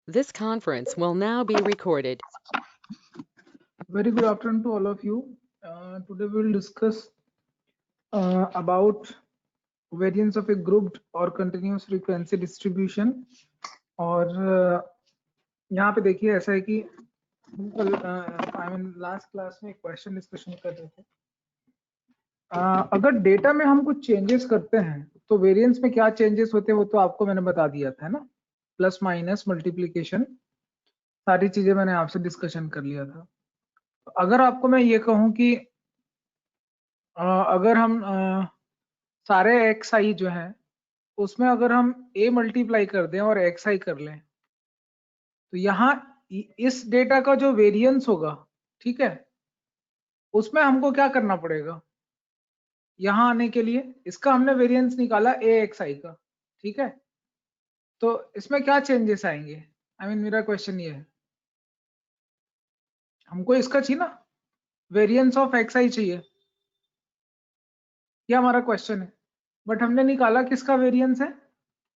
This conference will now be recorded. Very good afternoon to all of you. Today we will discuss about variance of a grouped or continuous frequency distribution. और यहाँ पे देखिए ऐसा है कि last class में एक question discussion कर रहे थे। अगर डेटा में हम कुछ चेंजेस करते हैं तो वेरिएंस में क्या चेंजेस होते हैं वो तो आपको मैंने बता दिया था, है ना। प्लस माइनस मल्टीप्लीकेशन सारी चीजें मैंने आपसे डिस्कशन कर लिया था। अगर आपको मैं ये कहूँ कि अगर हम सारे एक्स आई जो है उसमें अगर हम a मल्टीप्लाई कर दें और एक्स आई कर लें तो यहाँ इस डेटा का जो वेरिएंस होगा, ठीक है, उसमें हमको क्या करना पड़ेगा। यहाँ आने के लिए इसका हमने वेरिएंस निकाला a एक्स आई का, ठीक है, तो इसमें क्या चेंजेस आएंगे। मेरा क्वेश्चन ये है, हमको इसका चाहिए ना, वेरिएंस ऑफ एक्स आई चाहिए, ये हमारा क्वेश्चन है। बट हमने निकाला किसका वेरिएंस है,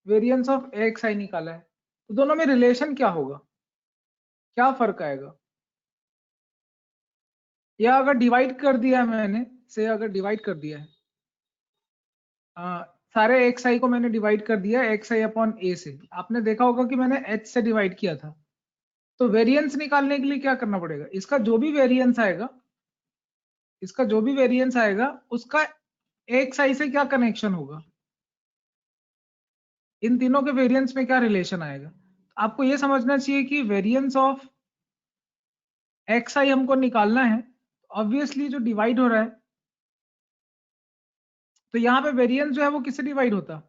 वेरिएंस ऑफ एक्स आई निकाला है। तो दोनों में रिलेशन क्या होगा, क्या फर्क आएगा। या अगर डिवाइड कर दिया मैंने से, अगर डिवाइड कर दिया है सारे एक्स आई को मैंने डिवाइड कर दिया एक्स आई अपॉन ए से, आपने देखा होगा कि मैंने एच से डिवाइड किया था। तो वेरिएंस निकालने के लिए क्या करना पड़ेगा, इसका जो भी वेरिएंस आएगा, इसका जो भी वेरिएंस आएगा उसका एक्स आई से क्या कनेक्शन होगा, इन तीनों के वेरिएंस में क्या रिलेशन आएगा। आपको ये समझना चाहिए कि वेरिएंस ऑफ एक्स आई हमको निकालना है, ऑब्वियसली जो डिवाइड हो रहा है तो यहाँ पे वेरिएंस जो है वो किससे डिवाइड होता,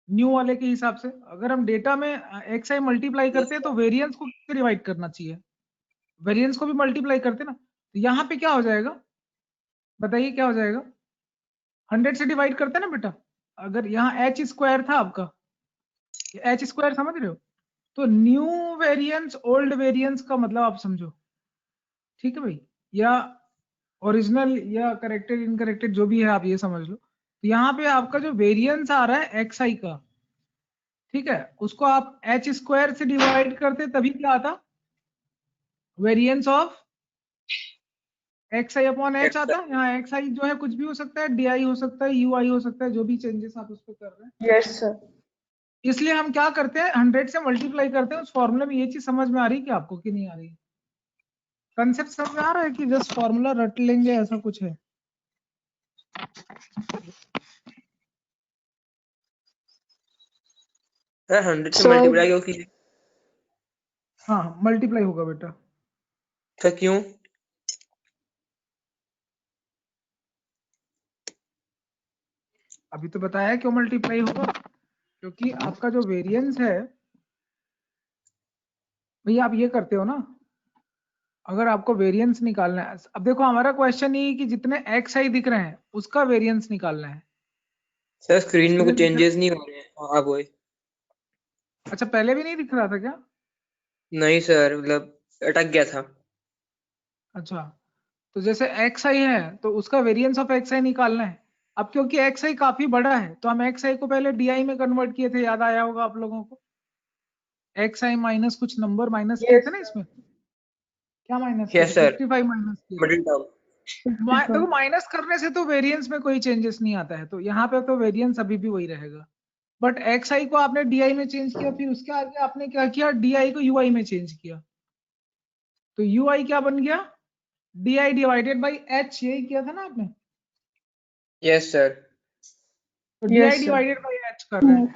न्यू वाले के हिसाब से। अगर हम डेटा में एक्स आई मल्टीप्लाई करते हैं तो वेरिएंस को किससे डिवाइड करना चाहिए, वेरिएंस को भी मल्टीप्लाई करते ना। तो यहाँ पे क्या हो जाएगा, बताइए क्या हो जाएगा, 100 से डिवाइड करते ना बेटा। अगर यहाँ एच स्क्वायर था आपका, एच स्क्वायर समझ रहे हो, तो न्यू वेरिएंस ओल्ड वेरिएंस का मतलब आप समझो, ठीक है भाई, या ओरिजिनल या करेक्टेड इनकरेक्टेड जो भी है आप ये समझ लो। तो यहाँ पे आपका जो वेरिएंस आ रहा है एक्स आई का, ठीक है, उसको आप एच स्क्वायर से डिवाइड करते तभी क्या आता, variance of x I upon H आता है। यहाँ एक्स आई जो है कुछ भी हो सकता है, डी आई हो सकता है, यू आई हो सकता है, जो भी चेंजेस आप उस पर कर रहे हैं। Yes sir. इसलिए हम क्या करते हैं, 100 से मल्टीप्लाई करते हैं। उस फॉर्मूले में ये चीज समझ में आ रही है कि आपको कि नहीं आ रही है, कंसेप्ट समझ में आ रहा है कि जस्ट फॉर्मूला रट लेंगे ऐसा कुछ है। सर 100 से मल्टीप्लाई क्यों कीजिए। हाँ मल्टीप्लाई होगा बेटा। सर क्यों। अभी तो बताया क्यों मल्टीप्लाई होगा, क्योंकि आपका जो वेरिएंस है भैया, आप ये करते हो ना, अगर आपको वेरिएंस निकालना है, अब देखो हमारा क्वेश्चन ये है कि जितने एक्स आई दिख रहे हैं उसका वेरिएंस निकालना है। सर स्क्रीन में कुछ चेंजेस नहीं हो रहे हैं अब वही। अच्छा पहले भी नहीं दिख रहा था क्या। नहीं सर, मतलब अटक गया था। अच्छा तो जैसे एक्स आई है तो उसका वेरिएंस ऑफ एक्स आई निकालना है। अब क्योंकि एक्स आई काफी बड़ा है तो हम एक्स आई को पहले डी आई में कन्वर्ट किए थे, याद आया होगा आप लोगों को। एक्स आई माइनस कुछ नंबर माइनस किए थे ना इसमें, क्या माइनस किए थे, 55 माइनस किए थे। देखो माइनस करने से तो वेरिएंस में कोई चेंजेस नहीं आता है, तो यहाँ पे तो वेरिएंस अभी भी वही रहेगा। बट एक्स आई को आपने डी आई में चेंज किया, फिर उसके आगे आपने क्या किया, डी आई को यू आई में चेंज किया। तो यू आई क्या बन गया, D I divided by H, यही किया था ना आपने। Yes sir. तो D I divided by H कर रहे हैं।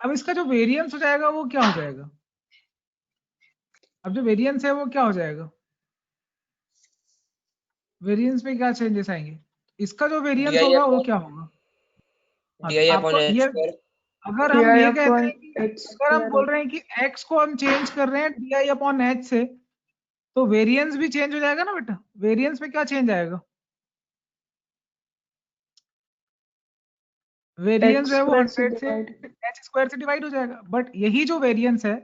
अब इसका जो वेरिएंस हो जाएगा वो क्या हो जाएगा, अब जो वेरिएंस है वो क्या हो जाएगा, वेरिएंस में क्या चेंजेस आएंगे, इसका जो वेरिएंस होगा वो क्या होगा। आपको ये, अगर हम ये कहते हैं कि अगर हम बोल रहे हैं कि x को हम चेंज कर रहे हैं डी आई अपॉन एच से, तो वेरिएंस भी चेंज हो जाएगा ना बेटा। वेरिएंस में क्या चेंज आएगा, वेरिएंस है वो 100 से एच स्क्वायर से डिवाइड हो जाएगा। बट यही जो वेरिएंस है,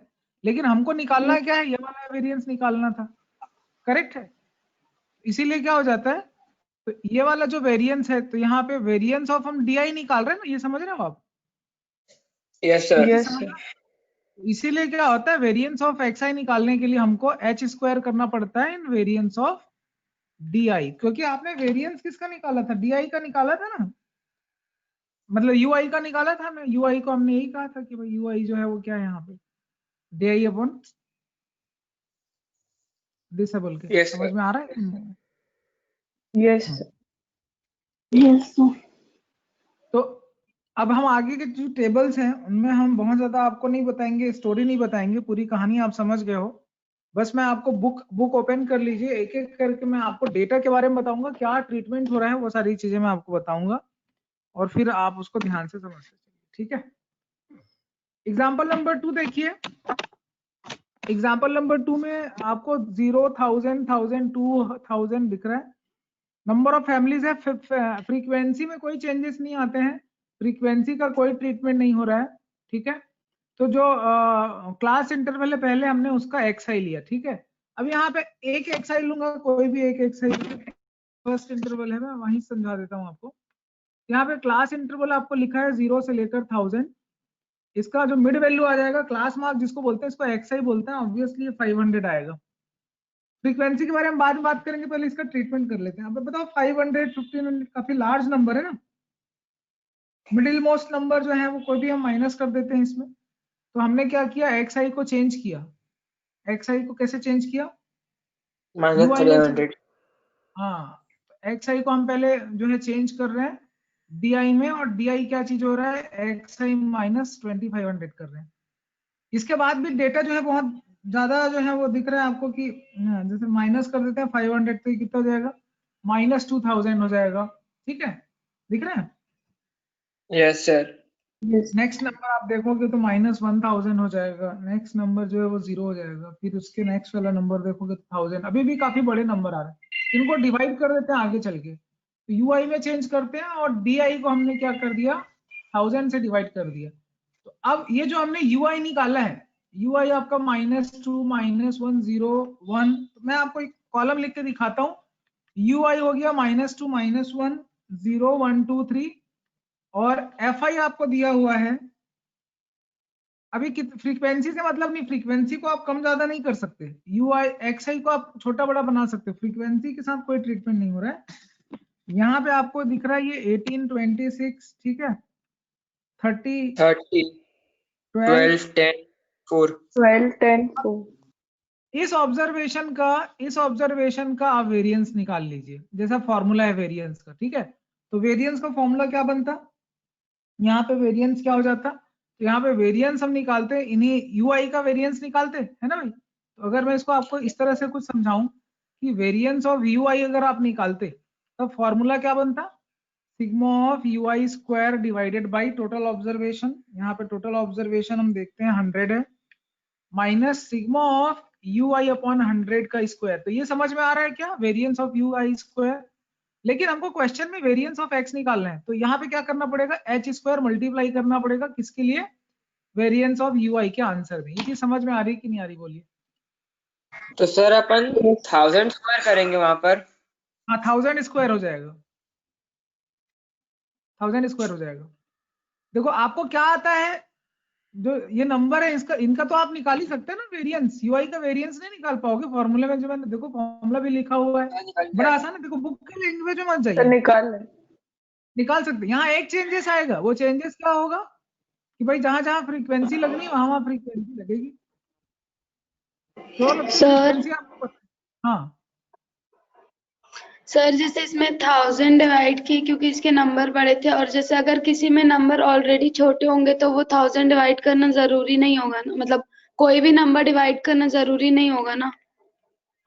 लेकिन हमको निकालना क्या है, ये वाला वेरिएंस निकालना था, करेक्ट है। इसीलिए क्या हो जाता है, तो ये वाला जो वेरिएंस है, तो यहाँ पे वेरिएंस ऑफ हम डी आई निकाल रहे हैं ना, ये समझ रहे हो आप। Yes sir. इसीलिए क्या होता है, वेरिएंस ऑफ xi निकालने के लिए हमको h स्क्वायर करना पड़ता है इन वेरिएंस ऑफ di, क्योंकि आपने वेरिएंस किसका निकाला था, di का निकाला था ना, मतलब ui का निकाला था ना, ui को हमने यही कहा था कि भाई ui जो है वो क्या है यहाँ पे, di अपॉन दिस बोल के। Yes, समझ sir. में आ रहा है? यस यस तो अब हम आगे के जो टेबल्स हैं उनमें हम बहुत ज्यादा आपको नहीं बताएंगे, स्टोरी नहीं बताएंगे, पूरी कहानी आप समझ गए हो। बस मैं आपको बुक ओपन कर लीजिए, एक एक करके मैं आपको डेटा के बारे में बताऊंगा, क्या ट्रीटमेंट हो रहा है वो सारी चीजें मैं आपको बताऊंगा, और फिर आप उसको ध्यान से समझ सकते, ठीक है। एग्जाम्पल नंबर 2 देखिए। एग्जाम्पल नंबर 2 में आपको 0, 1000, 1000, 2000 दिख रहा है। नंबर ऑफ फैमिलीज है, फ्रीक्वेंसी में कोई चेंजेस नहीं आते हैं, फ्रीक्वेंसी का कोई ट्रीटमेंट नहीं हो रहा है, ठीक है। तो जो क्लास इंटरवल है पहले हमने उसका xi लिया, ठीक है। अब यहाँ पे एक xi लूंगा, कोई भी एक xi, फर्स्ट इंटरवल है, मैं वहीं समझा देता हूँ आपको। यहाँ पे क्लास इंटरवल आपको लिखा है 0 से लेकर 1000, इसका जो मिड वैल्यू आ जाएगा, क्लास मार्क जिसको बोलते हैं, इसको xi बोलते हैं, ऑब्वियसली 500 आएगा। फ्रीक्वेंसी के बारे में बाद में बात करेंगे, पहले इसका ट्रीटमेंट कर लेते हैं। अब बताओ 500, 1500 काफी लार्ज नंबर है ना। मिडिल मोस्ट नंबर जो है वो कोई भी हम माइनस कर देते हैं इसमें। तो हमने क्या किया, xi को चेंज किया। xi को कैसे चेंज किया, Minus ui में 300. हाँ, xi को हम पहले जो है चेंज कर रहे हैं di में, और di क्या चीज हो रहा है, xi माइनस 2500 कर रहे हैं। इसके बाद भी डेटा जो है बहुत ज्यादा जो है वो दिख रहा है आपको कि जैसे माइनस कर देते हैं 500, तो कितना हो जाएगा, -2000 हो जाएगा, ठीक है, दिख रहा है। Yes, sir. नेक्स्ट नंबर आप देखोगे तो -1000 हो जाएगा, नेक्स्ट नंबर जो है वो 0 हो जाएगा, फिर उसके नेक्स्ट वाला नंबर देखोगे तो 1000, अभी भी काफी बड़े नंबर आ रहे हैं। इनको डिवाइड कर देते हैं आगे चल के, तो ui में चेंज करते हैं, और di को हमने क्या कर दिया, 1000 से डिवाइड कर दिया। तो अब ये जो हमने ui निकाला है, ui आपका -2, -1, 0, 1, मैं आपको एक कॉलम लिख के दिखाता हूँ। ui हो गया -2, -1, 0, 1, 2, 3, और fi आपको दिया हुआ है। अभी फ्रीक्वेंसी से मतलब नहीं, फ्रीक्वेंसी को आप कम ज्यादा नहीं कर सकते, ui xi को आप छोटा बड़ा बना सकते हो, फ्रीक्वेंसी के साथ कोई ट्रीटमेंट नहीं हो रहा है। यहाँ पे आपको दिख रहा है ये 18, 26, ठीक है, 30, 30, 12, 12, 10, 4. 12 10 4 इस ऑब्जर्वेशन का आप वेरिएंस निकाल लीजिए, जैसा फॉर्मूला है वेरिएंस का, ठीक है। तो वेरिएंस का फॉर्मूला क्या बनता, यहाँ पे वेरिएंस क्या हो जाता, तो यहाँ पे वेरिएंस हम निकालते हैं, इन्हीं ui का वेरिएंस निकालते है ना भाई। तो अगर मैं इसको आपको इस तरह से कुछ समझाऊं कि वेरिएंस ऑफ ui अगर आप निकालते, तब फॉर्मूला क्या बनता, sigma of ui square divided by total observation, यहाँ पे टोटल ऑब्जर्वेशन हम देखते हैं 100 है, minus sigma of ui upon 100 का स्क्वायर। तो ये समझ में आ रहा है क्या, वेरिएंस ऑफ ui स्क्वायर। लेकिन हमको क्वेश्चन में वेरिएंस ऑफ x निकालना है, तो यहाँ पे क्या करना पड़ेगा, h स्क्वायर मल्टीप्लाई करना पड़ेगा, किसके लिए, वेरिएंस ऑफ ui के आंसर में। ये चीज समझ में आ रही कि नहीं आ रही, बोलिए। तो सर अपन 1000 स्क्वायर करेंगे वहां पर। हाँ, 1000 स्क्वायर हो जाएगा, 1000 स्क्वायर हो जाएगा। देखो आपको क्या आता है, जो ये नंबर है इसका, इनका तो आप निकाल ही सकते हैं ना वेरिएंस, ui का वेरिएंस नहीं निकाल पाओगे फॉर्मूले में, जो मैंने देखो फॉर्मूला भी लिखा हुआ है, बड़ा आसान है, देखो बुक के लैंग्वेज में मत तो जाइए, निकाल लें। निकाल सकते हैं। यहाँ एक चेंजेस आएगा, वो चेंजेस क्या होगा कि भाई जहां जहां फ्रीक्वेंसी लगनी है वहां वहां फ्रीक्वेंसी लगेगी, तो सर फ्रीक्वेंसी आपको पता है। हाँ, सर जैसे इसमें 1000 डिवाइड की क्योंकि इसके नंबर बड़े थे, और जैसे अगर किसी में नंबर ऑलरेडी छोटे होंगे तो वो 1000 डिवाइड करना जरूरी नहीं होगा ना, मतलब कोई भी नंबर डिवाइड करना जरूरी नहीं होगा ना।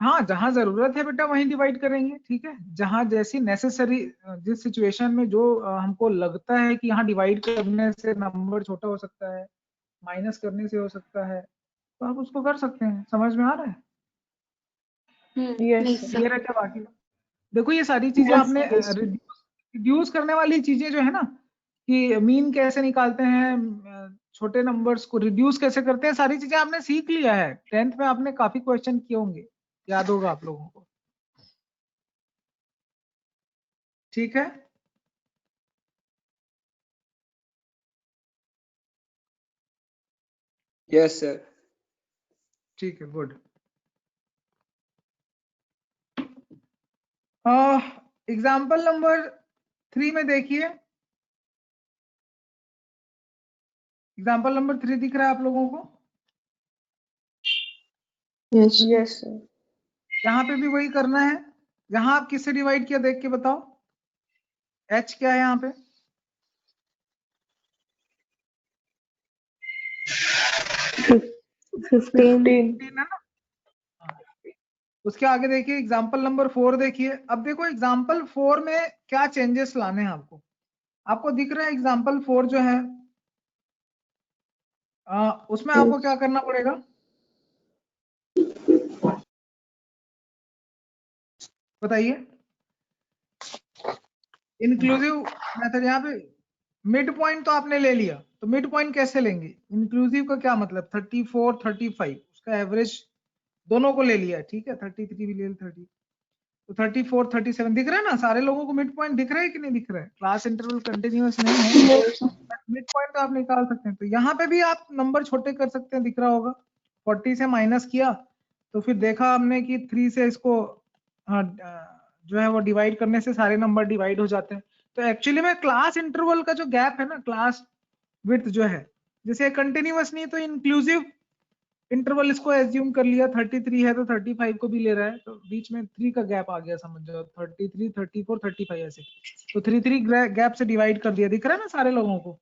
हाँ, जहां जरूरत है बेटा वहीं डिवाइड करेंगे, ठीक है, जहां जैसी नेसेसरी, जिस सिचुएशन में जो हमको लगता है कि यहाँ डिवाइड करने से नंबर छोटा हो सकता है, माइनस करने से हो सकता है, तो आप उसको कर सकते हैं। समझ में आ रहा है, यस नहीं सर सर। क्लियर है क्या बाकी। देखो ये सारी चीजें यस आपने रिड्यूस करने वाली चीजें जो है ना, कि मीन कैसे निकालते हैं, छोटे नंबर्स को रिड्यूस कैसे करते हैं, सारी चीजें आपने सीख लिया है, 10th में आपने काफी क्वेश्चन किए होंगे, याद होगा आप लोगों को, ठीक है। Yes sir. ठीक है, गुड। एग्जाम्पल नंबर 3 में देखिए, एग्जाम्पल नंबर 3 दिख रहा है आप लोगों को? Yes. Yes, sir. यहाँ पे भी वही करना है। यहाँ आप किससे डिवाइड किया देख के बताओ, h क्या है यहाँ पे? 15. है ना? हाँ। उसके आगे देखिए एग्जाम्पल नंबर 4 देखिए। अब देखो एग्जाम्पल 4 में क्या चेंजेस लाने हैं आपको। आपको दिख रहा है एग्जाम्पल 4 जो है, उसमें आपको क्या करना पड़ेगा? बताइए। इंक्लूसिव मेथड, यहाँ पे मिड पॉइंट तो आपने ले लिया, तो मिड पॉइंट कैसे लेंगे? इंक्लूसिव का क्या मतलब? 34 35 उसका एवरेज दोनों को ले लिया, ठीक है। 33 भी ले 30, तो 34 37 दिख रहा है ना? सारे लोगों को मिड पॉइंट दिख रहा है कि नहीं दिख रहा है? क्लास इंटरवल कंटिन्यूअस नहीं है, मिड पॉइंट तो आप निकाल सकते हैं। तो यहाँ पे भी आप नंबर छोटे कर सकते हैं, दिख रहा होगा। 40 से माइनस किया तो फिर देखा हमने कि 3 से इसको जो है वो डिवाइड करने से सारे नंबर डिवाइड हो जाते हैं। तो एक्चुअली में क्लास इंटरवल का जो गैप है ना, क्लास विड्थ जो है, जैसे कंटिन्यूअस नहीं तो इंक्लूसिव इंटरवल इसको एज्यूम कर लिया। 33 है तो 35 को भी ले रहा है, तो बीच में 3 का गैप आ गया, समझ जाओ। 33 34 35 ऐसे, तो 3 गैप से डिवाइड कर दिया। दिख रहा है ना सारे लोगों को?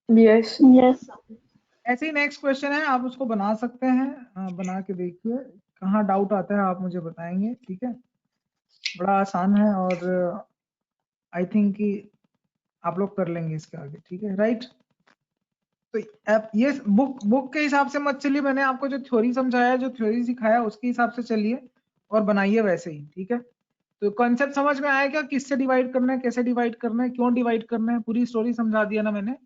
Yes. Yes. ऐसे ही नेक्स्ट क्वेश्चन है, आप उसको बना सकते हैं। बना के देखिए, कहाँ डाउट आता है आप मुझे बताएंगे, ठीक है। बड़ा आसान है और आई थिंक कि आप लोग कर लेंगे इसके आगे, ठीक है, राइट। तो आप ये बुक के हिसाब से मत चलिए, मैंने आपको जो थ्योरी समझाया, जो थ्योरी सिखाया उसके हिसाब से चलिए और बनाइए वैसे ही, ठीक है। तो कॉन्सेप्ट समझ में आएगा, किससे डिवाइड करना है, कैसे डिवाइड करना है, क्यों डिवाइड करना है, पूरी स्टोरी समझा दिया ना मैंने।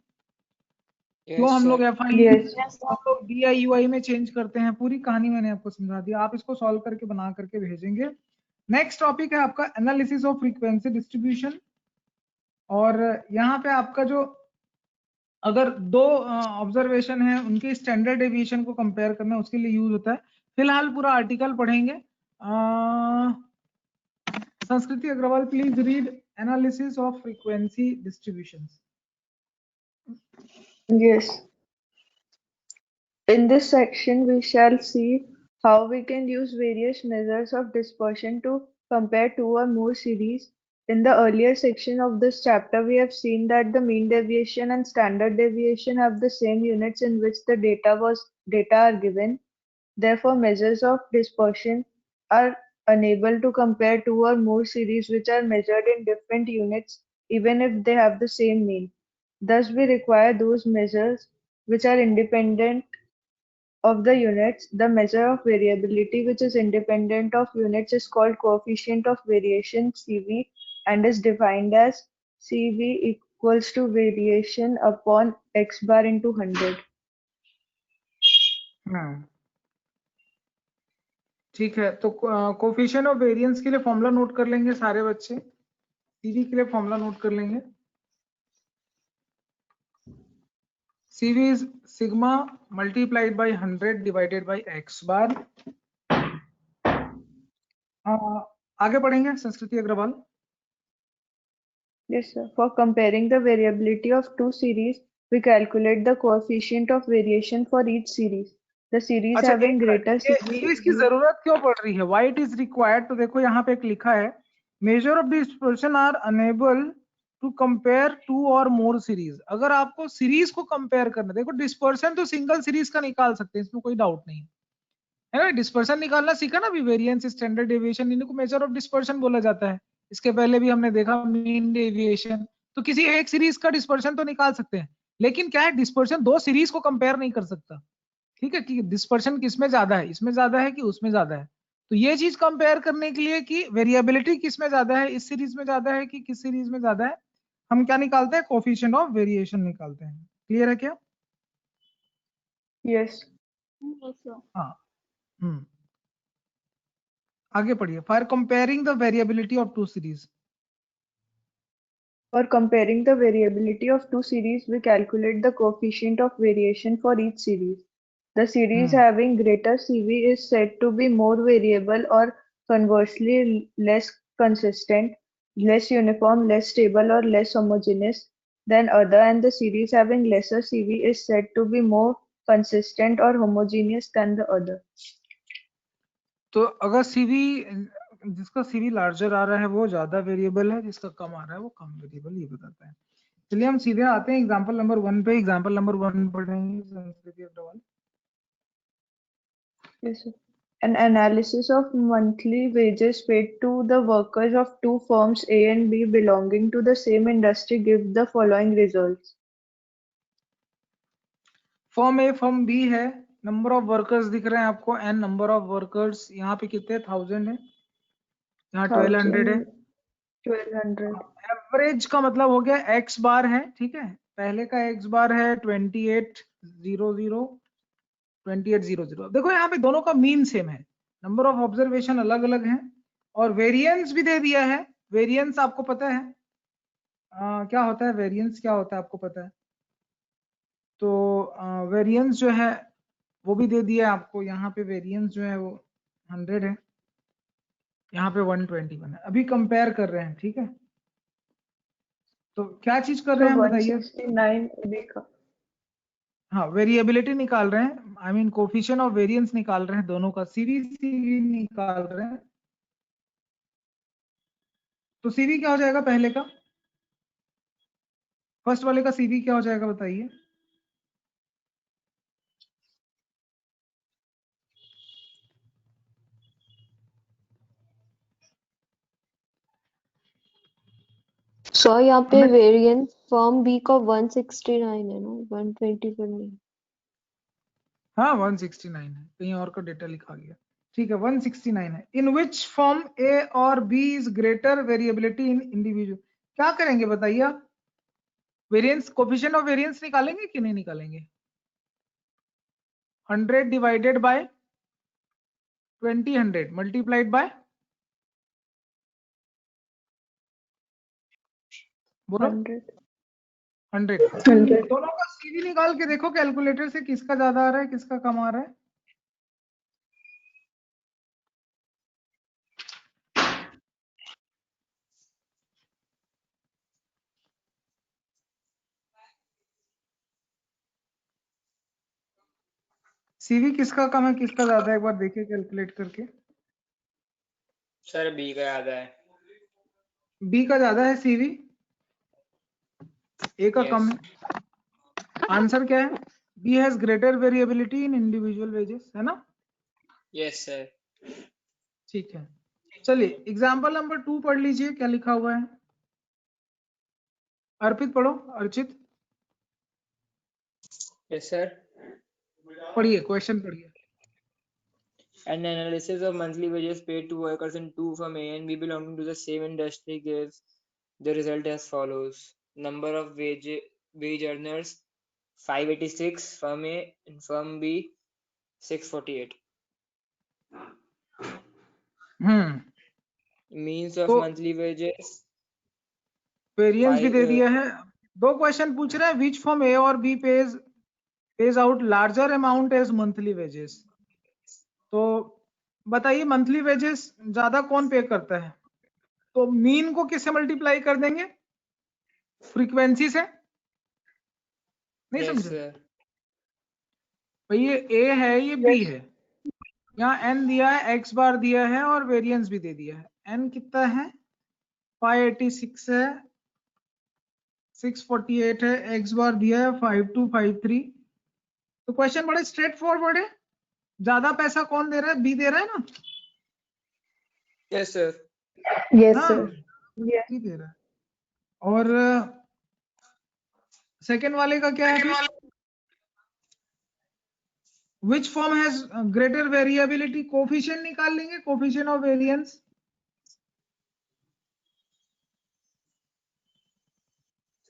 क्यों यस हम लोग सर। FI Yes. हम लोग DI में चेंज करते हैं, पूरी कहानी मैंने आपको समझा दिया। आप इसको सॉल्व करके बना करके भेजेंगे। नेक्स्ट टॉपिक है आपका एनालिसिस ऑफ फ्रीक्वेंसी डिस्ट्रीब्यूशन। और यहाँ पे आपका जो अगर दो ऑब्जर्वेशन है उनके स्टैंडर्ड डेविएशन को कंपेयर करना, उसके लिए यूज होता है। फिलहाल पूरा आर्टिकल पढ़ेंगे। Sanskriti Agrawal, please read analysis of frequency distribution. Yes. In this section, we shall see how we can use various measures of dispersion to compare two or more series. In the earlier section of this chapter, we have seen that the mean deviation and standard deviation have the same units in which the data are given. Therefore, measures of dispersion are unable to compare two or more series which are measured in different units, even if they have the same mean. Thus, we require those measures which are independent of the units. The measure of variability which is independent of units is called coefficient of variation, CV, and is defined as CV equals to variation upon x bar into 100. ठीक है, तो coefficient of variance के लिए formula note कर लेंगे सारे बच्चे। CV के लिए फॉर्मूला नोट कर लेंगे। CV is sigma multiplied by 100 divided by x bar। आगे पढ़ेंगे Sanskriti Agarwal. Yes, sir. For comparing the variability of two series, we calculate the coefficient of variation for each series. The series अच्छा, having एक greater minute, ये इसकी CV. जरूरत क्यों पड़ रही है? Why it is required? तो देखो यहाँ पे एक लिखा है, major of dispersion are enable to compare two और मोर सीरीज। अगर आपको सीरीज को कंपेयर करना, देखो डिस्पर्शन तो सिंगल सीरीज का निकाल सकते हैं, इसमें कोई डाउट नहीं है ना। डिस्पर्शन निकालना सीखा ना अभी, वेरिएंस, स्टैंडर्ड डेविएशन, इनको मेजर ऑफ डिस्पर्शन बोला जाता है। इसके पहले भी हमने देखा मीन डेविएशन। तो किसी एक सीरीज का डिस्पर्शन तो निकाल सकते हैं, लेकिन क्या है, डिस्पर्शन दो सीरीज को कंपेयर नहीं कर सकता, ठीक है, कि डिस्पर्शन किसमें ज्यादा है, इसमें ज्यादा है कि उसमें ज्यादा है। तो ये चीज कंपेयर करने के लिए कि वेरिएबिलिटी किसमें ज्यादा है, इस सीरीज में ज्यादा है कि किस सीरीज में ज्यादा है, हम क्या निकालते हैं? कोफिशिएंट ऑफ वेरिएशन निकालते हैं। क्लियर है क्या? Yes. हाँ। आगे पढ़िए। For comparing the variability of two series, For comparing the variability of two series, we calculate the coefficient of variation for each series. The series having greater CV is said to be more variable or conversely less consistent, less uniform, less stable, or less homogeneous than other, and the series having lesser CV is said to be more consistent or homogeneous than the other. तो अगर CV जिसका CV larger आ रहा है वो ज्यादा variable है, जिसका कम आ रहा है वो कम वेरिएबल, ये बताता है। चलिए हम सीधे आते हैं एग्जांपल नंबर 1 पे। एग्जांपल नंबर 1 पढ़ेंगे Sanskriti Agarwal. Yes, sir. An analysis of monthly wages paid to the workers of two firms A and B belonging to the same industry gives the following results. Firm A firm B है, number of workers दिख रहे हैं आपको, N number of workers, यहाँ पे कितने 1000 है, यहाँ 1200 है। 1200. एवरेज का मतलब हो गया एक्स बार है, ठीक है। पहले का एक्स बार है 2800, 2800। देखो यहाँ पे दोनों का मीन सेम है, नंबर ऑफ ऑब्जर्वेशन अलग अलग है, और वेरिएंस भी दे दिया है। वेरिएंस आपको पता है क्या होता है, वेरिएंस क्या होता है आपको पता है। तो वेरिएंस जो है वो भी दे दिया है आपको। यहाँ पे वेरिएंस जो है वो 100 है, यहाँ पे 121 है। अभी कंपेयर कर रहे हैं, ठीक है। तो क्या चीज कर रहे हैं हम बताइए। 169 देखा। हाँ, वेरिएबिलिटी निकाल रहे हैं, I mean coefficient of variance निकाल रहे हैं, दोनों का सीवी निकाल रहे हैं। तो सीवी क्या हो जाएगा पहले का, फर्स्ट वाले का सीवी क्या हो जाएगा बताइए। सो यहाँ पे वेरिएंस फर्म बी का 169 है ना, 120 पर नहीं। हाँ 169 है, कहीं और का डेटा लिखा गया, ठीक है 169 है। इन विच फॉर्म ए और B is greater variability in individual. क्या करेंगे बताइए आप, वेरिएंस कोफिशिएंट ऑफ वेरिएंस निकालेंगे कि नहीं निकालेंगे। 100 डिवाइडेड बाय 20 मल्टीप्लाइड बाय, बोलो 100। दोनों का सीवी निकाल के देखो कैलकुलेटर से, किसका ज्यादा आ रहा है किसका कम आ रहा है। सीवी किसका कम है किसका ज्यादा है, एक बार देखिए कैलकुलेट करके। सर बी का ज्यादा है। बी का ज्यादा है सीवी, ए का कम है। आंसर क्या है, B has greater variability in individual wages, है ना। Yes sir. ठीक है, चलिए एग्जाम्पल नंबर 2 पढ़ लीजिए, क्या लिखा हुआ है। अर्पित पढ़ो, अर्चित यस सर। पढ़िए, क्वेश्चन पढ़िए। An analysis of monthly wages paid to workers in two firms A and B belonging to the same industry gives the result as follows. Number of wage earners 586, firm A, and firm B 648. Means of तो monthly wages, variance भी दे Five, दिया है। दो question पूछ रहे हैं, विच form A और B pays out larger amount as monthly wages. तो बताइए मंथली वेजेस ज्यादा कौन पे करता है। तो मीन को किससे मल्टीप्लाई कर देंगे, फ्रीक्वेंसी से। नहीं yes समझे sir. भाई, ये ए है ये बी है, यहाँ एन दिया है, एक्स बार दिया है और वेरिएंस भी दे दिया है। एन कितना है 586 है, 648 है, एक्स बार दिया है 5253। तो क्वेश्चन बड़े स्ट्रेट फॉरवर्ड है, ज्यादा पैसा कौन दे रहा है, बी दे रहा है ना। Yes sir. Yes, हाँ, sir. Yes. बी दे रहा है। और सेकेंड वाले का क्या है, which form has greater variability, coefficient निकाल लेंगे, coefficient of variance.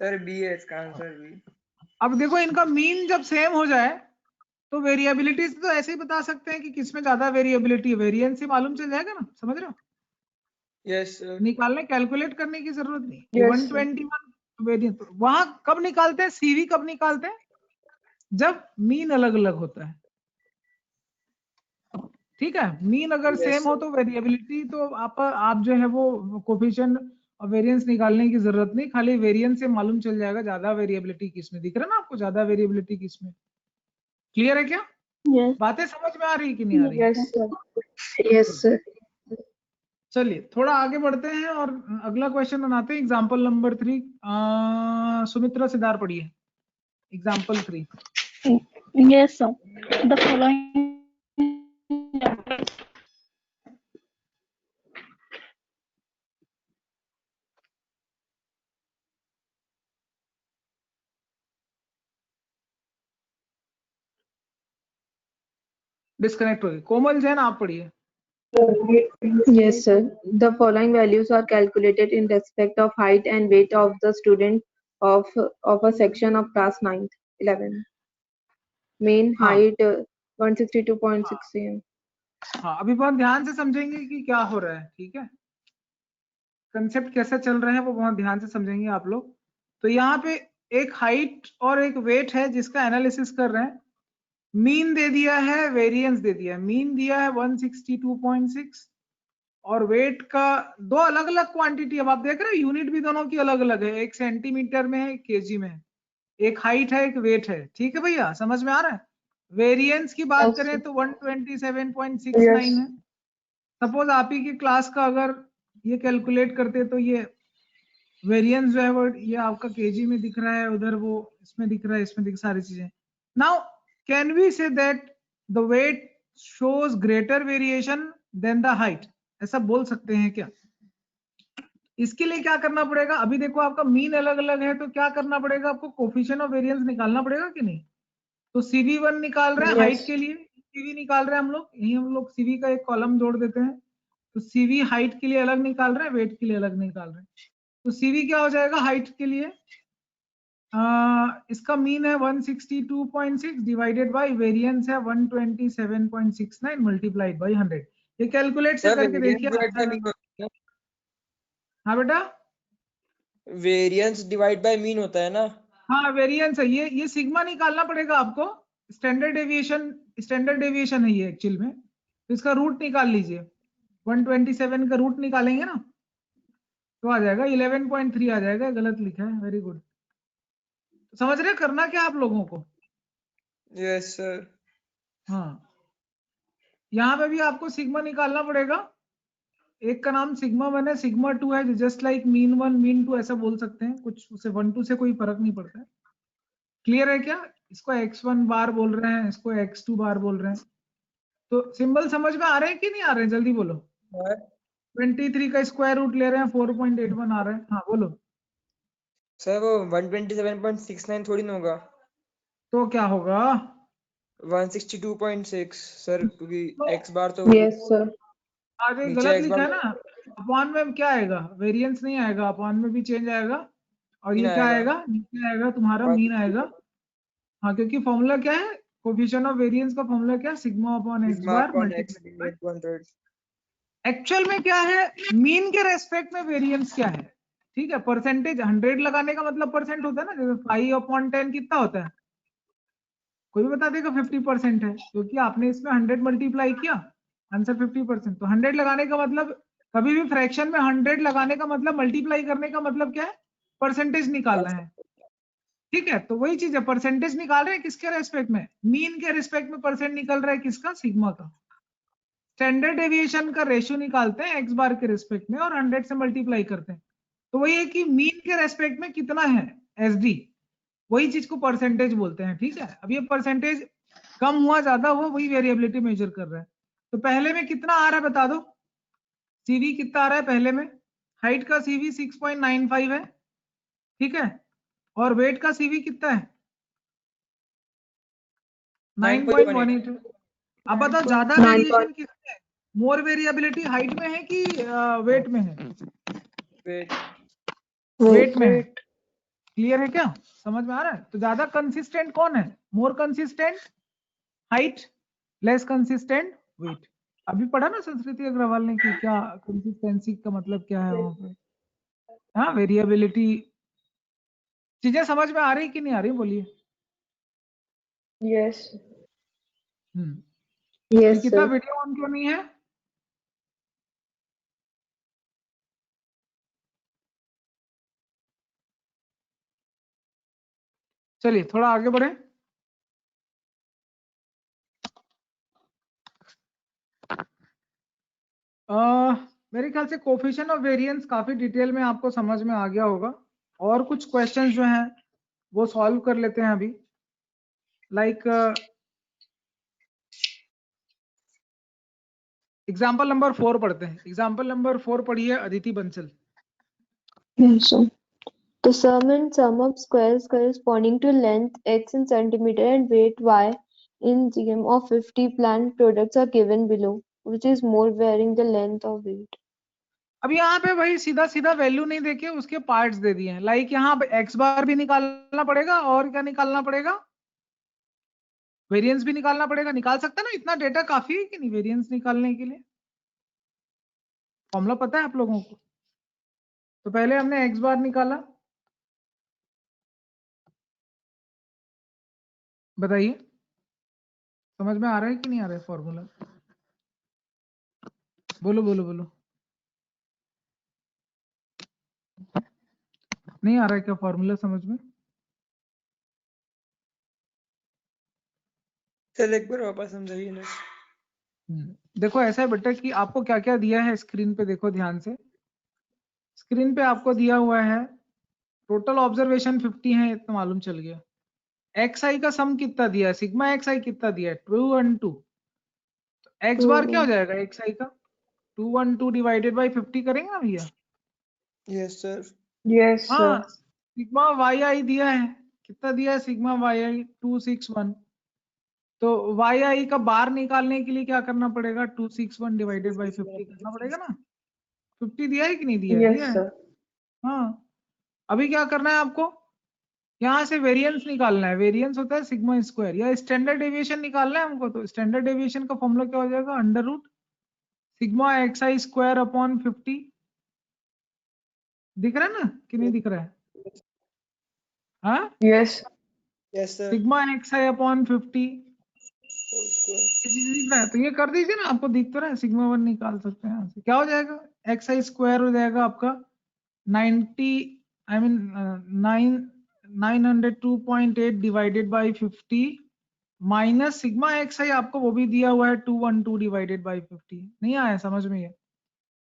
Sir B है इसका आंसर बी। अब देखो इनका मीन जब सेम हो जाए तो वेरिएबिलिटी तो ऐसे ही बता सकते हैं कि किसमें ज्यादा वेरिएबिलिटी है, वेरिएंस ही मालूम चल जाएगा ना, समझ रहे हो। Yes sir. निकालने कैलकुलेट करने की जरूरत नहीं। Yes, 121 वेरिएंस वहां कब निकालते हैं, सीवी कब निकालते हैं, जब मीन अलग अलग होता है, ठीक है। मीन अगर Yes, सेम हो sir. तो वेरिएबिलिटी तो आप जो है वो कोफिशिएंट और वेरिएंस निकालने की जरूरत नहीं, खाली वेरिएंस से मालूम चल जाएगा ज्यादा वेरिएबिलिटी किसमें दिख रहा है ना आपको, ज्यादा वेरिएबिलिटी किसमें। क्लियर है क्या, Yes. बातें समझ में आ रही कि नहीं आ रही? Yes, sir. Yes, sir. चलिए थोड़ा आगे बढ़ते हैं और अगला क्वेश्चन बनाते हैं। एग्जाम्पल नंबर 3, सुमित्रा सिद्धार पढ़िए example 3। Yes, sir. The following disconnect हो गई। कोमल जैन आप पढ़िए। Yes, sir. The following values are calculated in respect of height and weight of the student of a section of class 9th, 11th. Mean हाँ height 162.6 cm. हाँ, अभी बहुत ध्यान से समझेंगे कि क्या हो रहा है, ठीक है। कंसेप्ट कैसे चल रहे हैं वो बहुत ध्यान से समझेंगे आप लोग। तो यहाँ पे एक हाइट और एक वेट है जिसका एनालिसिस कर रहे हैं। मीन दे दिया है, वेरिएंस दे दिया है। मीन दिया है 162.6 और वेट का दो अलग अलग क्वांटिटी। अब आप देख रहे हैं यूनिट भी दोनों की अलग अलग है, एक सेंटीमीटर में है, एक केजी में है, एक हाइट है, एक वेट है, ठीक है भैया, समझ में आ रहा है। वेरिएंस की बात Yes, करें sir. तो 127.69 है। सपोज आप ही की क्लास का अगर ये कैलकुलेट करते तो ये वेरिएंस जो है वो ये आपका केजी में दिख रहा है, उधर वो इसमें दिख रहा है, इसमें दिख सारी चीजें। Now can we say that the weight shows greater variation than the height, ऐसा बोल सकते हैं क्या? इसके लिए क्या करना पड़ेगा, अभी देखो आपका मीन अलग अलग है तो क्या करना पड़ेगा आपको, कोफिशिएंट ऑफ वेरिएंस निकालना पड़ेगा कि नहीं। तो CV1 निकाल रहे हैं हाइट के लिए, CV निकाल रहे हैं हम लोग, यही हम लोग CV का एक कॉलम जोड़ देते हैं। तो CV हाइट के लिए अलग निकाल रहे हैं, वेट के लिए अलग निकाल रहे हैं। तो CV क्या हो जाएगा हाइट के लिए, इसका मीन है 162.6 डिवाइडेड बाय वेरिएंस है 127.69 मल्टीप्लाइड बाय 100। ये कैलकुलेट से Sir, करके variance देखिए divide by आता है। mean होता है हाँ बेटा, ना? Variance divide by mean होता है ना? हाँ वेरिएंस है, ये सिग्मा निकालना पड़ेगा आपको। स्टैंडर्ड डेविएशन है ये एक्चुअल में। तो इसका रूट निकाल लीजिए, 127 का रूट निकालेंगे ना तो आ जाएगा 11.3 आ जाएगा, गलत लिखा है, वेरी गुड। समझ रहे करना क्या आप लोगों को? Yes, sir. हाँ, यहाँ पे भी आपको सिग्मा निकालना पड़ेगा। एक का नाम सिग्मा 1 है, सिग्मा 2 है, जस्ट लाइक मीन 1 मीन 2 ऐसा बोल सकते हैं, कुछ उसे 1 2 से कोई फर्क नहीं पड़ता है। क्लियर है क्या? इसको x1 बार बोल रहे हैं, इसको x2 बार बोल रहे हैं। तो सिंबल समझ में आ रहे हैं कि नहीं आ रहे हैं, जल्दी बोलो। Sir, 23 का स्क्वायर रूट ले रहे हैं, 4.81 आ रहा है। हाँ बोलो। sir वो 127.69 थोड़ी ना होगा, तो क्या होगा? 162.6 सर, क्योंकि तो x बार तो Yes, sir. आगे नीचे गलत x लिखा बार है ना, अपॉन में क्या आएगा, वेरिएंस नहीं आएगा, अपॉन में भी चेंज आएगा और मीन ये क्या आएगा आएगा, नीचे आएगा तुम्हारा मीन आएगा। हाँ, क्योंकि फॉर्मूला क्या है, कोफिशिएंट ऑफ वेरिएंस का फॉर्मूला क्या है, sigma upon x sigma bar upon x multiply by. 8.1। Actual में क्या है, मीन के रेस्पेक्ट में वेरिएंस क्या है, ठीक है। परसेंटेज 100 लगाने का मतलब परसेंट होता है ना, जैसे 5/10 कितना होता है, कोई भी बता देगा? 50% है, क्योंकि आपने इसमें 100 मल्टीप्लाई किया, आंसर 50%। तो 100 लगाने का मतलब, कभी भी फ्रैक्शन में 100 लगाने का मतलब मल्टीप्लाई करने का मतलब क्या है, परसेंटेज निकालना है, ठीक है। तो वही चीज है, परसेंटेज निकाल रहे हैं किसके रेस्पेक्ट में, मीन के रेस्पेक्ट में परसेंट निकल रहा है किसका, सिग्मा का। स्टैंडर्ड डेविएशन का रेशियो निकालते हैं एक्स बार के रेस्पेक्ट में और 100 से मल्टीप्लाई करते हैं। तो वही है कि मीन के रेस्पेक्ट में कितना है एसडी, वही चीज को परसेंटेज बोलते हैं, ठीक है। अब ये परसेंटेज कम हुआ ज्यादा हुआ वही वेरिएबिलिटी मेजर कर रहा है। तो पहले में कितना आ रहा है बता दो, सीवी कितना आ रहा है पहले में, हाइट का सीवी 6.95 है, ठीक है, और वेट का सीवी कितना है 9.18 है। अब बताओ ज्यादा 9. वेरिएशन किसमें है, मोर वेरिएबिलिटी हाइट में है कि वेट में है? वेट में है। क्लियर है क्या, समझ में आ रहा है? तो ज्यादा कंसिस्टेंट कौन है, more consistent height, less consistent weight. अभी पढ़ा ना संस्कृति अग्रवाल ने कि क्या कंसिस्टेंसी का मतलब क्या है वहां पे, हाँ वेरिएबिलिटी चीजें समझ में आ रही कि नहीं आ रही, बोलिए। Yes. Yes, कितना sir. वीडियो ऑन क्यों नहीं है? चलिए थोड़ा आगे बढ़े। मेरे ख्याल से कोफिशिएंट ऑफ वेरिएंस काफी डिटेल में आपको समझ में आ गया होगा, और कुछ क्वेश्चंस जो हैं वो सॉल्व कर लेते हैं अभी। लाइक एग्जाम्पल नंबर 4 पढ़ते हैं। एग्जाम्पल नंबर 4 पढ़िए Aditi Bansal. Yes, sir. The sum and sum of squares corresponding to length x in centimeter and weight y in gm of 50 plant products are given below, which is more varying the length of weight. अब यहाँ पे भाई सीधा सीधा value नहीं देके उसके parts दे दिए हैं। लाइक यहाँ एक्स बार भी निकालना पड़ेगा, और क्या निकालना पड़ेगा, वेरिएंस भी निकालना पड़ेगा। निकाल सकते हैं ना, इतना डेटा काफी है कि नहीं वेरिएंस निकालने के लिए? फॉर्मूला पता है आप लोगों को? तो पहले हमने एक्स बार निकाला, बताइए समझ में आ रहा है कि नहीं आ रहा है फॉर्मूला? बोलो बोलो बोलो, नहीं आ रहा है क्या फॉर्मूला समझ में? चल एक बार वापस समझाइए ना। देखो ऐसा है बेटा कि आपको क्या क्या दिया है स्क्रीन पे, देखो ध्यान से। स्क्रीन पे आपको दिया हुआ है टोटल ऑब्जर्वेशन 50 है, इतना मालूम चल गया। एक्स आई का सम कितना दिया है, सिग्मा एक्स आई कितना दिया है, 212। तो एक्स बार क्या हो जाएगा एक्स आई का, 212 डिवाइडेड बाई 50 करेंगे ना भैया? Yes sir. Yes, हाँ, sir. सिग्मा वाई आई दिया है, कितना दिया है सिग्मा वाई आई, 261। तो वाई आई का बार निकालने के लिए क्या करना पड़ेगा, 261 डिवाइडेड बाई 50 करना पड़ेगा ना। 50 दिया है कि नहीं दिया है? Yes, दिया है। sir. हाँ, अभी क्या करना है आपको, यहाँ से वेरिएंस निकालना है। वेरिएंस होता है सिग्मा स्क्वायर, या स्टैंडर्ड डेविएशन निकालना है हमको। तो स्टैंडर्ड डेविएशन का फॉर्मूला क्या हो जाएगा, अंडर रूट सिग्मा एक्स आई स्क्वायर अपॉन 50। दिख रहा है ना कि नहीं दिख रहा है? हाँ, Yes. Yes sir. Sigma X I upon 50 whole square. ये चीज दिख रहा है, तो ये कर दीजिए ना, आपको दिख तो रहा है। सिग्मा 1 निकाल सकते हैं यहाँ से, क्या हो जाएगा, एक्स आई स्क्वायर हो जाएगा आपका 90 I mean 902.8 divided by 50 minus sigma X I आपको वो भी दिया हुआ है 212 डिवाइडेड बाई 50। नहीं आया समझ में? ये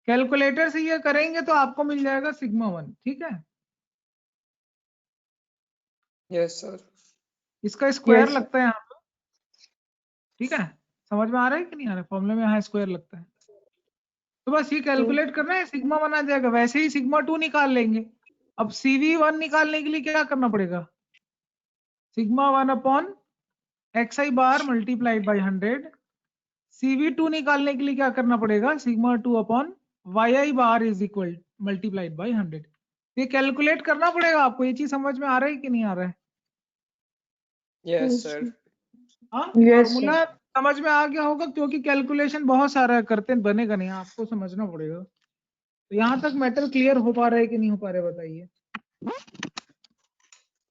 कैलकुलेटर से ये करेंगे तो आपको मिल जाएगा सिग्मा 1। ठीक है, यस सर। इसका स्क्वायर Yes. लगता है यहाँ पे। ठीक है, समझ में आ रहा है कि नहीं आ रहा है? फॉर्मूले में यहाँ स्क्वायर लगता है, तो बस ये कैलकुलेट करना है, सिग्मा 1 आ जाएगा। वैसे ही सिग्मा 2 निकाल लेंगे। अब CV1 निकालने के लिए क्या करना पड़ेगा, sigma 1 upon X I bar multiplied by 100। CV2 निकालने के लिए क्या करना पड़ेगा, sigma 2 upon Y I bar is equal multiplied by 100। ये कैलकुलेट करना पड़ेगा आपको। ये चीज समझ में आ रहा है कि नहीं आ रहा है? Yes sir. हाँ, Yes, फॉर्मूला समझ में आ गया होगा, क्योंकि कैलकुलेशन बहुत सारा करते बनेगा नहीं, आपको समझना पड़ेगा। तो यहाँ तक मैटर क्लियर हो पा रहा है कि नहीं हो पा रहा है, बताइए।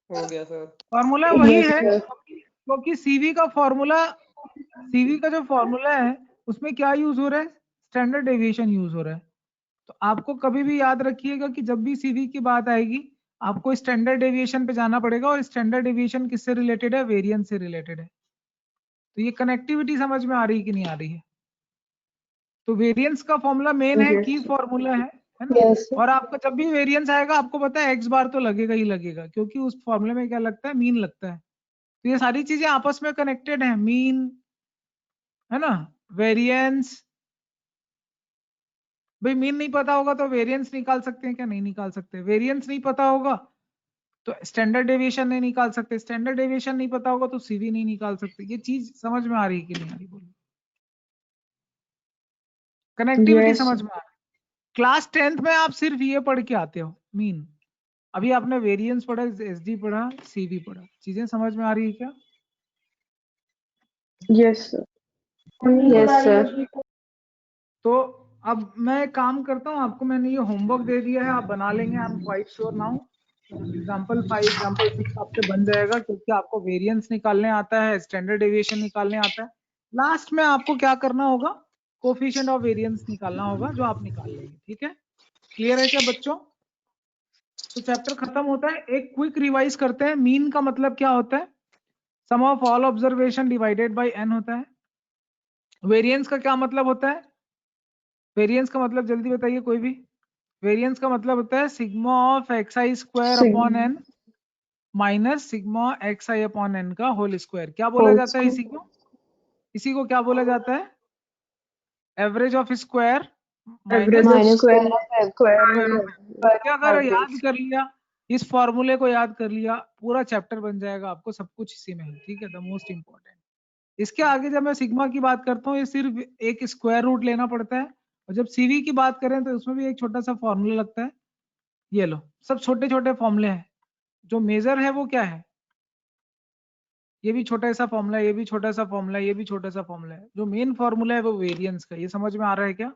हो गया सर। फॉर्मूला वही Yes, है, sir. क्योंकि सीवी का फॉर्मूला, सीवी का जो फॉर्मूला है उसमें क्या यूज हो रहा है, स्टैंडर्ड डेविएशन यूज हो रहा है। तो आपको कभी भी याद रखिएगा कि जब भी सीवी की बात आएगी आपको स्टैंडर्ड डेविएशन पे जाना पड़ेगा, और स्टैंडर्ड डेविएशन किससे रिलेटेड है, वेरिएंस से रिलेटेड है। तो ये कनेक्टिविटी समझ में आ रही कि नहीं आ रही है? तो वेरिएंस का फॉर्मूला मेन है, Yes. की फॉर्मूला है ना। Yes, sir. और आपका जब भी वेरिएंस आएगा आपको पता है एक्स बार तो लगेगा ही लगेगा, क्योंकि उस फॉर्मूले में क्या लगता है, मीन लगता है। तो ये सारी चीजें आपस में कनेक्टेड है, मीन है ना, वेरिएंस। भाई मीन नहीं पता होगा तो वेरिएंस निकाल सकते हैं क्या, नहीं निकाल सकते। वेरिएंस नहीं पता होगा तो स्टैंडर्ड डेविएशन नहीं निकाल सकते, स्टैंडर्ड डेविएशन नहीं पता होगा तो सीवी नहीं निकाल सकते। ये चीज समझ में आ रही है कि नहीं आ रही, बोलो। Connectivity Yes. समझ में आ रही है? क्लास 10th में आप सिर्फ ये पढ़ के आते हो, मीन। अभी आपने वेरिएंस पढ़ा, एसडी पढ़ा, सीवी पढ़ा, चीजें समझ में आ रही है क्या? Yes, sir. Yes, sir. तो अब मैं एक काम करता हूँ, आपको मैंने ये होमवर्क दे दिया है, आप बना लेंगे, I am quite sure now. Example 5 example 6 आपसे बन जाएगा, क्योंकि आपको वेरिएंस निकालने आता है, स्टैंडर्ड डेविएशन निकालने आता है। लास्ट में आपको क्या करना होगा, कोफिशिएंट ऑफ वेरिएंस निकालना होगा, जो आप निकाल लेंगे। ठीक है, क्लियर है क्या बच्चों? तो चैप्टर खत्म होता है। एक क्विक रिवाइज करते हैं। मीन का मतलब क्या होता है? Sum of all observation divided by n होता है। वेरिएंस का क्या मतलब होता है? वेरिएंस का मतलब जल्दी बताइए कोई भी। वेरिएंस का मतलब होता है sigma of xi square upon n minus sigma xi upon n का होल स्क्वायर। क्या बोला जाता है इसी को? इसी को क्या बोला जाता है? Average of square Average minus of Square square of क्या अगर याद average. कर लिया, इस फॉर्मूले को याद कर लिया, पूरा चैप्टर बन जाएगा आपको, सब कुछ इसी में है। ठीक है, द मोस्ट इंपॉर्टेंट। इसके आगे जब मैं सिग्मा की बात करता हूँ, ये सिर्फ एक स्क्वायर रूट लेना पड़ता है, और जब सीवी की बात करें तो उसमें भी एक छोटा सा फॉर्मूला लगता है। ये लो, सब छोटे छोटे फॉर्मूले हैं। जो मेजर है वो क्या है? ये भी छोटा सा फॉर्मूला है, ये भी छोटा सा फॉर्मूला है, ये भी छोटा सा फॉर्मूला है। जो मेन फॉर्मूला है वो वेरिएंस का। ये समझ में आ रहा है क्या?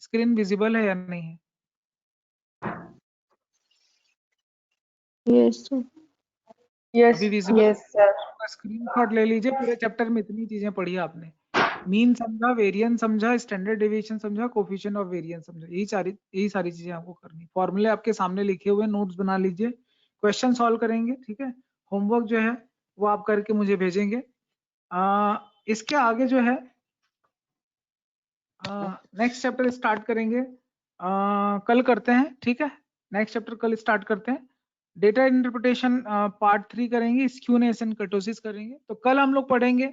स्क्रीन विजिबल है या नहीं है? Yes, sir. Yes, अभी विजिबल? yes, sir. स्क्रीनशॉट ले लीजिए। पूरे चैप्टर में इतनी चीजें पढ़ी है आपने। मीन समझा, वेरिएंस समझा, स्टैंडर्ड डेविएशन समझा, कोफिशिएंट ऑफ वेरिएंस समझा। यही सारी चीजें आपको करनी। फॉर्मूले आपके सामने लिखे हुए, नोट्स बना लीजिए, क्वेश्चन सॉल्व करेंगे। ठीक है, होमवर्क जो है वो आप करके मुझे भेजेंगे। इसके आगे जो है नेक्स्ट चैप्टर स्टार्ट करेंगे, कल करते हैं। ठीक है, नेक्स्ट चैप्टर कल स्टार्ट करते हैं। डेटा इंटरप्रिटेशन पार्ट 3 करेंगे, स्क्यूनेस एंड कर्टोसिस करेंगे। तो कल हम लोग पढ़ेंगे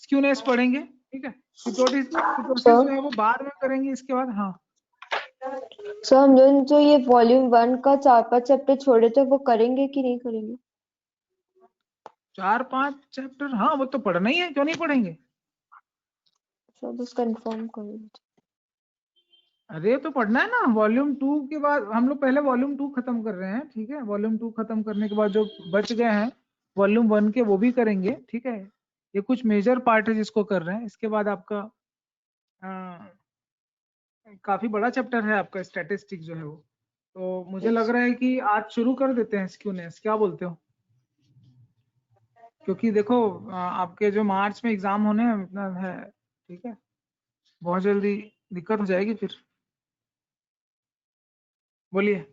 स्क्यूनेस पढ़ेंगे। ठीक है, कर्टोसिस जो है वो बाद में करेंगे इसके बाद। हाँ, So हम जो ये वॉल्यूम 1 का 4-5 चैप्टर छोड़े थे वो करेंगे कि नहीं करेंगे? 4-5 चैप्टर, हाँ वो तो पढ़ना ही है, क्यों नहीं पढ़ेंगे? So बस कंफर्म कर लीजिए। अरे तो पढ़ना है ना। वॉल्यूम 2 के बाद हम लोग पहले वॉल्यूम 2 खत्म कर रहे हैं। ठीक है, वॉल्यूम 2 खत्म करने के बाद जो बच गए हैं वॉल्यूम 1 के, वो भी करेंगे। ठीक है, ये कुछ मेजर पार्ट है जिसको कर रहे हैं। इसके बाद आपका काफी बड़ा चैप्टर है आपका स्टैटिस्टिक्स जो है वो। तो मुझे लग रहा है कि आज शुरू कर देते हैं स्क्यूनेस, क्या बोलते हो? क्योंकि देखो आपके जो मार्च में एग्जाम होने हैं इतना है। ठीक है, बहुत जल्दी दिक्कत हो जाएगी फिर। बोलिए,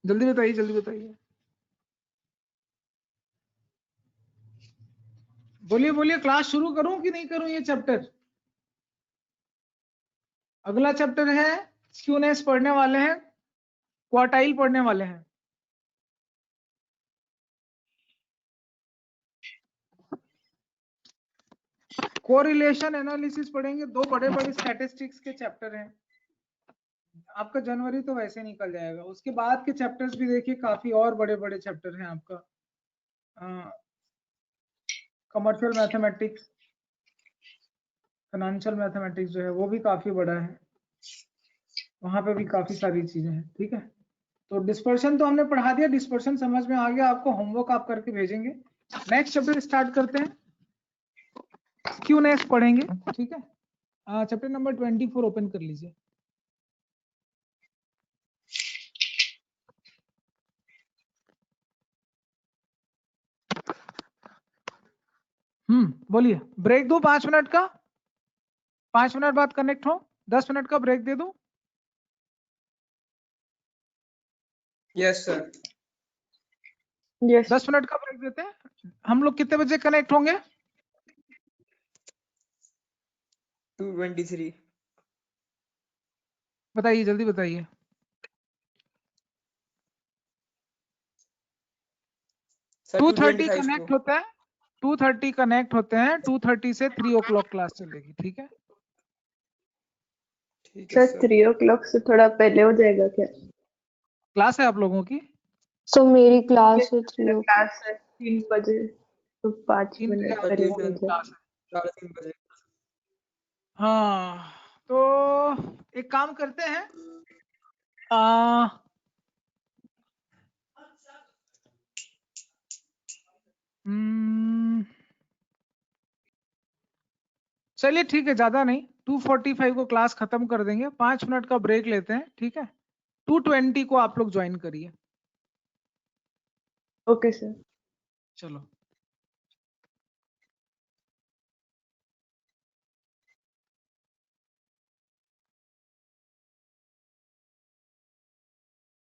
जल्दी बताइए, जल्दी बताइए, बोलिए बोलिए। क्लास शुरू करूं कि नहीं करूं? ये चैप्टर, अगला चैप्टर है स्क्यूनेस पढ़ने वाले हैं, क्वार्टाइल पढ़ने वाले हैं। कोरिलेशन एनालिसिस पढ़ेंगे। दो बड़े बड़े स्टैटिस्टिक्स के चैप्टर हैं। आपका जनवरी तो वैसे निकल जाएगा। उसके बाद के चैप्टर्स भी देखिए, काफी और बड़े बड़े चैप्टर हैं आपका। कमर्शियल मैथमेटिक्स, फाइनेंशियल मैथमेटिक्स जो है वो भी काफी बड़ा है, वहां पे भी काफी सारी चीजें हैं। ठीक है, तो डिस्पर्शन तो हमने पढ़ा दिया, डिस्पर्शन समझ में आ गया आपको। होमवर्क आप करके भेजेंगे। नेक्स्ट चैप्टर स्टार्ट करते हैं, स्क्यूनेस पढ़ेंगे। ठीक है, चैप्टर नंबर 24 ओपन कर लीजिए। बोलिए। ब्रेक दो 5 मिनट का, 5 मिनट बाद कनेक्ट हो। 10 मिनट का ब्रेक दे दो। Yes sir. Yes. 10 मिनट का ब्रेक देते हैं। हम लोग कितने बजे कनेक्ट होंगे? 2:23। बताइए, जल्दी बताइए। सर 2:30 2:25 कनेक्ट को। होता है, 2:30 कनेक्ट होते हैं। 2:30 से 3 o'clock क्लास चलेगी। ठीक है, ठीक है Sir, सर। 3 o'clock से थोड़ा पहले हो जाएगा क्या? क्लास है आप लोगों की? So मेरी क्लास Yes, है मेरा 3 क्लास है 3 बजे, तो 5 3 बजे मिनट आप करीब लोगों हो की जाए। क्लास है। 3:30 बजे। हाँ, तो एक काम करते हैं, चलिए ठीक है, ज्यादा नहीं, 2:45 को क्लास खत्म कर देंगे, 5 मिनट का ब्रेक लेते हैं, ठीक है। 2:20 को आप लोग ज्वाइन करिए। Okay, sir. चलो।